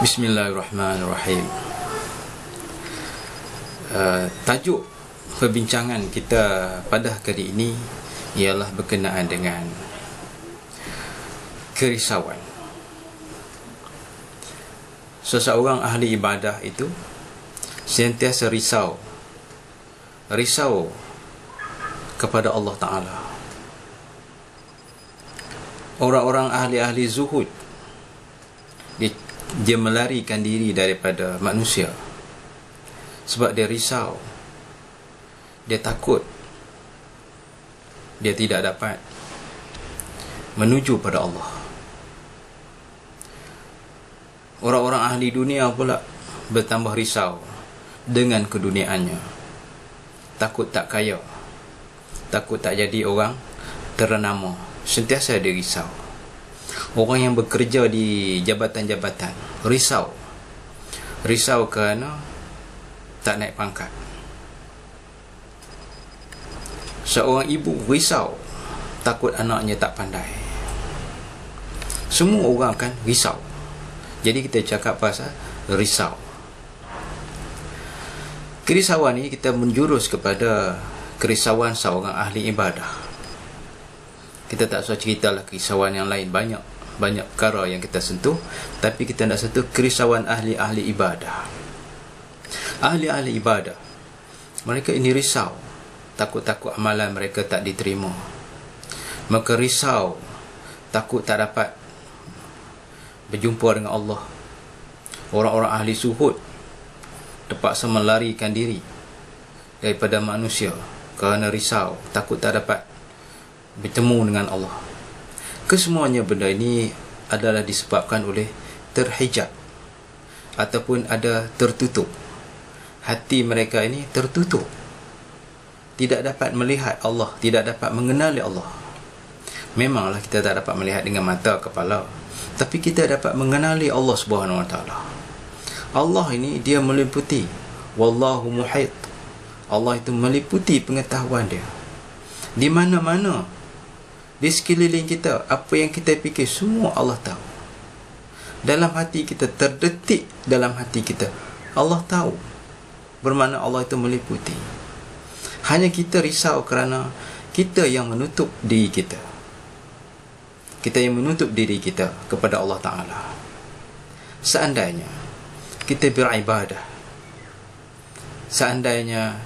Bismillahirrahmanirrahim. Tajuk perbincangan kita pada kali ini ialah berkenaan dengan kerisauan. Seseorang ahli ibadah itu sentiasa risau kepada Allah Ta'ala. Orang-orang ahli-ahli zuhud, dia melarikan diri daripada manusia sebab dia risau, dia takut dia tidak dapat menuju pada Allah. Orang-orang ahli dunia pula bertambah risau dengan keduniaannya, takut tak kaya, takut tak jadi orang ternama, sentiasa dia risau. Orang yang bekerja di jabatan-jabatan risau kerana tak naik pangkat. Seorang ibu risau takut anaknya tak pandai. Semua orang kan risau. Jadi kita cakap pasal risau. Kerisauan ni kita menjurus kepada kerisauan seorang ahli ibadah. Kita tak usah ceritalah kerisauan yang lain, banyak perkara yang kita sentuh, tapi kita nak sentuh kerisauan ahli-ahli ibadah. Ahli-ahli ibadah, mereka ini risau, takut-takut amalan mereka tak diterima. Mereka risau, takut tak dapat berjumpa dengan Allah. Orang-orang ahli zuhud terpaksa melarikan diri daripada manusia kerana risau, takut tak dapat bertemu dengan Allah. Kesemuanya benda ini adalah disebabkan oleh terhijab ataupun ada tertutup. Hati mereka ini tertutup, tidak dapat melihat Allah, tidak dapat mengenali Allah. Memanglah kita tak dapat melihat dengan mata kepala, tapi kita dapat mengenali Allah Subhanahu Wa Taala. Allah ini dia meliputi, wallahu muhit. Allah itu meliputi pengetahuan dia di mana-mana, di sekeliling kita. Apa yang kita fikir semua Allah tahu. Dalam hati kita, terdetik dalam hati kita, Allah tahu. Bermakna Allah itu meliputi. Hanya kita risau kerana kita yang menutup diri kita. Kita yang menutup diri kita kepada Allah Ta'ala. Seandainya kita beribadah, seandainya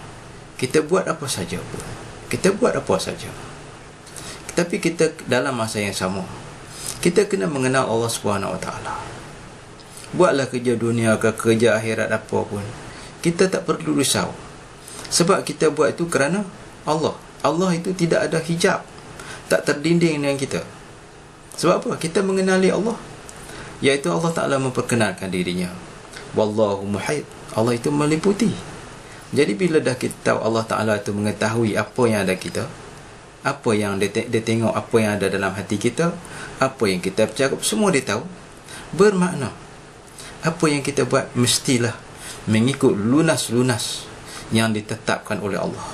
kita buat apa saja pun, kita buat apa saja, tapi kita dalam masa yang sama kita kena mengenal Allah Subhanahu Wa Taala. Buatlah kerja dunia ke kerja akhirat apa pun, kita tak perlu risau, sebab kita buat itu kerana Allah. Allah itu tidak ada hijab, tak terdinding dengan kita. Sebab apa? Kita mengenali Allah, iaitu Allah Ta'ala memperkenalkan dirinya, wallahu muhit. Allah itu meliputi. Jadi bila dah kita tahu Allah Ta'ala itu mengetahui apa yang ada kita, apa yang dia tengok, apa yang ada dalam hati kita, apa yang kita bercakap, semua dia tahu. Bermakna apa yang kita buat mestilah mengikut lunas-lunas yang ditetapkan oleh Allah.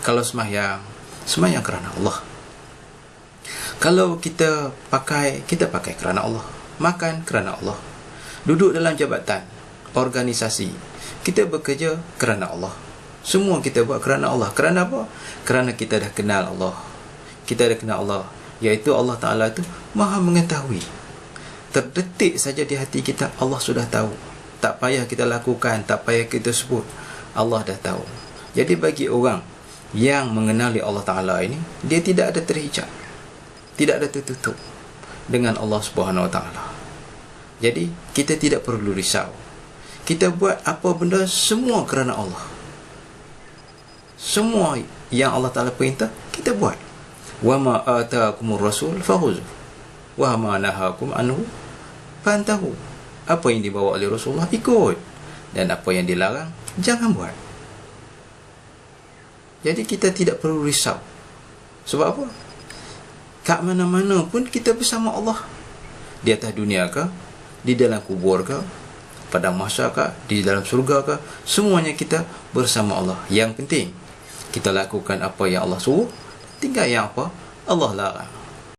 Kalau sembahyang kerana Allah. Kalau kita pakai kerana Allah. Makan kerana Allah. Duduk dalam jabatan, organisasi, kita bekerja kerana Allah. Semua kita buat kerana Allah. Kerana apa? Kerana kita dah kenal Allah. Kita dah kenal Allah, iaitu Allah Ta'ala itu Maha mengetahui. Terdetik saja di hati kita, Allah sudah tahu. Tak payah kita lakukan, tak payah kita sebut, Allah dah tahu. Jadi bagi orang yang mengenali Allah Ta'ala ini, dia tidak ada terhijab, tidak ada tertutup dengan Allah Subhanahu Wa Ta'ala. Jadi kita tidak perlu risau. Kita buat apa benda semua kerana Allah. Semua yang Allah Ta'ala perintah kita buat. Wa ma ataakumur rasul fakhuzuh wa ma nahakum anhu fantahu. Apa yang dibawa oleh Rasulullah ikut, dan apa yang dilarang jangan buat. Jadi kita tidak perlu risau. Sebab apa? Kat mana-mana pun kita bersama Allah. Di atas dunia ke, di dalam kubur ke, pada mahsyar ke, di dalam surga ke, semuanya kita bersama Allah. Yang penting kita lakukan apa yang Allah suruh, tinggal yang apa Allah larang.